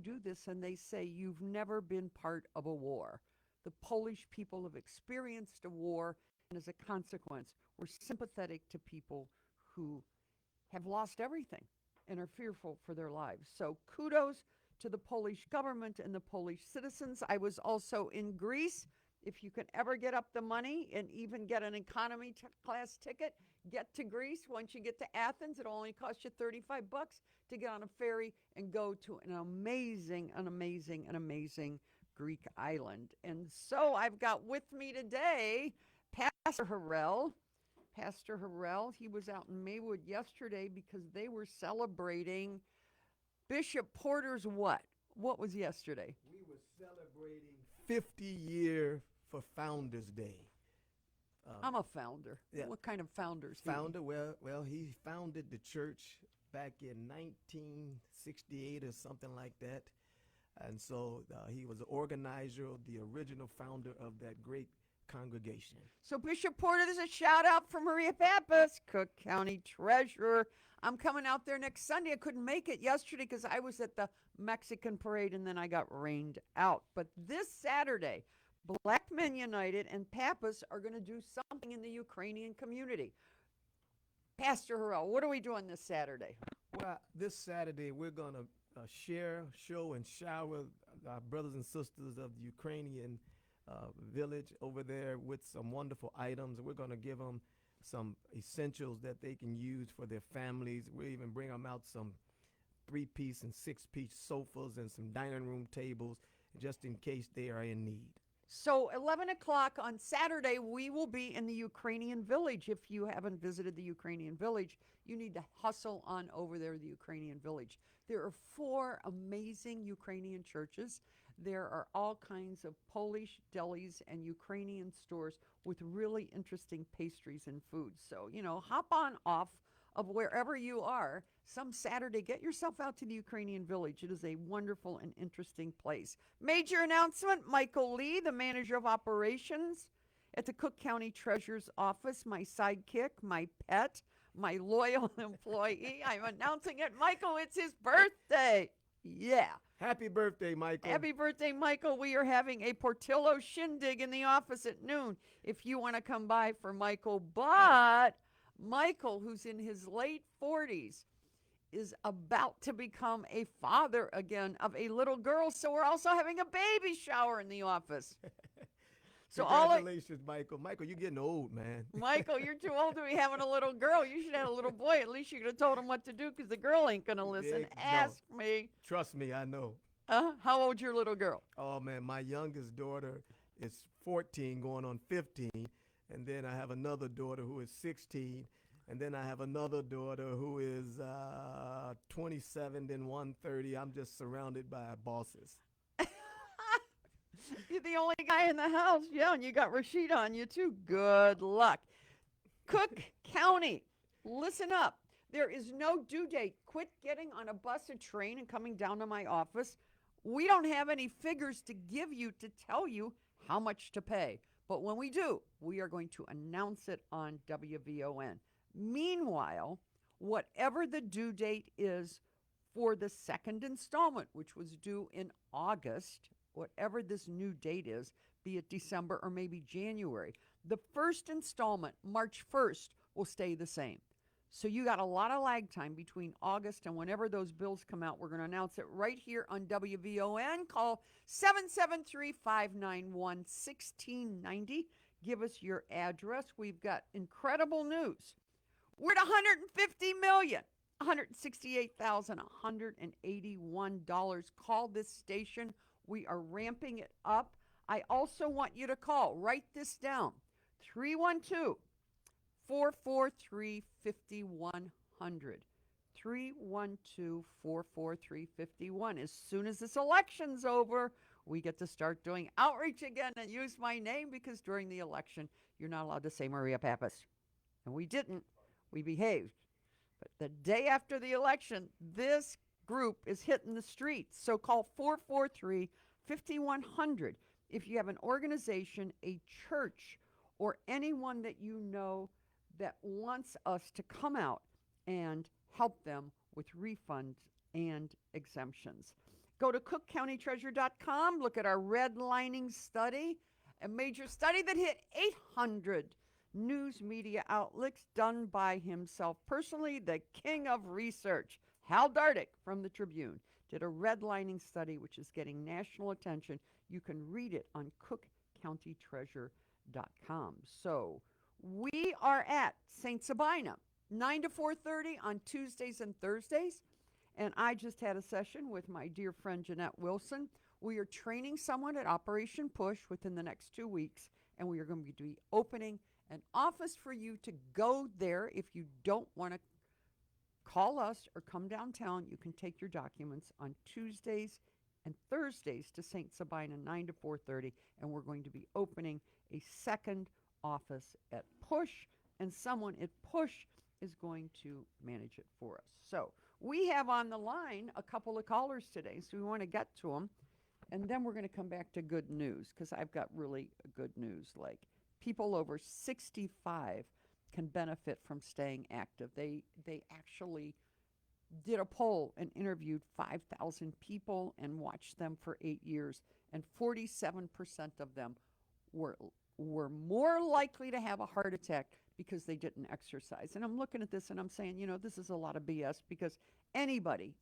do this and they say, you've never been part of a war. The Polish people have experienced a war, and as a consequence, we're sympathetic to people who have lost everything and are fearful for their lives. So kudos to the Polish government and the Polish citizens. I was also in Greece. If you can ever get up the money and even get an economy class ticket, get to Greece. Once you get to Athens, it'll only cost you 35 bucks to get on a ferry and go to an amazing Greek island. And so I've got with me today Pastor Harrell. Pastor Harrell, he was out in Maywood yesterday because they were celebrating Bishop Porter's what? What was yesterday? We were celebrating 50-year for Founders Day. I'm a founder. Yeah. What kind of founders? Founder, well, he founded the church back in 1968 or something like that. And so he was the organizer, the original founder of that great congregation. So Bishop Porter, there's a shout out from Maria Pappas, Cook County Treasurer. I'm coming out there next Sunday. I couldn't make it yesterday because I was at the Mexican parade and then I got rained out. But this Saturday, Black Men United and Pappas are going to do something in the Ukrainian community. Pastor Harrell, what are we doing this Saturday? Well, this Saturday we're going to share, show, and shower our brothers and sisters of the Ukrainian village over there with some wonderful items. We're going to give them some essentials that they can use for their families. We'll even bring them out some 3-piece and 6-piece sofas and some dining room tables just in case they are in need. So 11 o'clock on Saturday, we will be in the Ukrainian village. If you haven't visited the Ukrainian village, you need to hustle on over there to the Ukrainian village. There are 4 amazing Ukrainian churches. There are all kinds of Polish delis and Ukrainian stores with really interesting pastries and foods. So, hop on off of wherever you are some Saturday. Get yourself out to the Ukrainian village. It is a wonderful and interesting place. Major announcement, Michael Lee, the manager of operations at the Cook County Treasurer's office, my sidekick, my pet, my loyal employee. I'm announcing it. Michael, it's his birthday. Yeah. Happy birthday, Michael. Happy birthday, Michael. We are having a Portillo shindig in the office at noon if you want to come by for Michael. But Michael, who's in his late 40s, is about to become a father again of a little girl. So we're also having a baby shower in the office. So congratulations, Michael. Michael, you're getting old, man. Michael, you're too old to be having a little girl. You should have a little boy. At least you could have told him what to do because the girl ain't going to listen. Ask me. Trust me, I know. How old's your little girl? Oh, man, my youngest daughter is 14 going on 15. And then I have another daughter who is 16. And then I have another daughter who is 27, then 130. I'm just surrounded by bosses. You're the only guy in the house. Yeah, and you got Rashid on you too. Good luck. Cook County, listen up. There is no due date. Quit getting on a bus or train and coming down to my office. We don't have any figures to give you to tell you how much to pay. But when we do, we are going to announce it on WVON. Meanwhile, whatever the due date is for the second installment, which was due in August, whatever this new date is, be it December or maybe January, the first installment, March 1st, will stay the same. So you got a lot of lag time between August and whenever those bills come out. We're going to announce it right here on WVON. Call 773-591-1690. Give us your address. We've got incredible news. We're at $150 million. $168,181. Call this station. We are ramping it up. I also want you to call. Write this down. 312-443-5100. 312-443-51. As soon as this election's over, we get to start doing outreach again and use my name because during the election, you're not allowed to say Maria Pappas. And we didn't. We behaved. But the day after the election, this group is hitting the streets. So call 443-5100 if you have an organization, a church, or anyone that you know that wants us to come out and help them with refunds and exemptions. Go to cookcountytreasure.com, look at our redlining study, a major study that hit 800 news media outlets done by himself personally, the king of research. Hal Dardick from the Tribune did a redlining study which is getting national attention. You can read it on cookcountytreasure.com. So we are at St. Sabina, 9 to 4:30 on Tuesdays and Thursdays. And I just had a session with my dear friend Jeanette Wilson. We are training someone at Operation Push within the next 2 weeks, and we are going to be opening an office for you to go there. If you don't want to call us or come downtown, you can take your documents on Tuesdays and Thursdays to St. Sabina, 9 to 4:30, and we're going to be opening a second office at Push, and someone at Push is going to manage it for us. So we have on the line a couple of callers today, so we want to get to them. And then we're going to come back to good news, because I've got really good news. Like, people over 65 can benefit from staying active. They actually did a poll and interviewed 5,000 people and watched them for 8 years, and 47% of them were more likely to have a heart attack because they didn't exercise. And I'm looking at this and I'm saying, this is a lot of BS, because anybody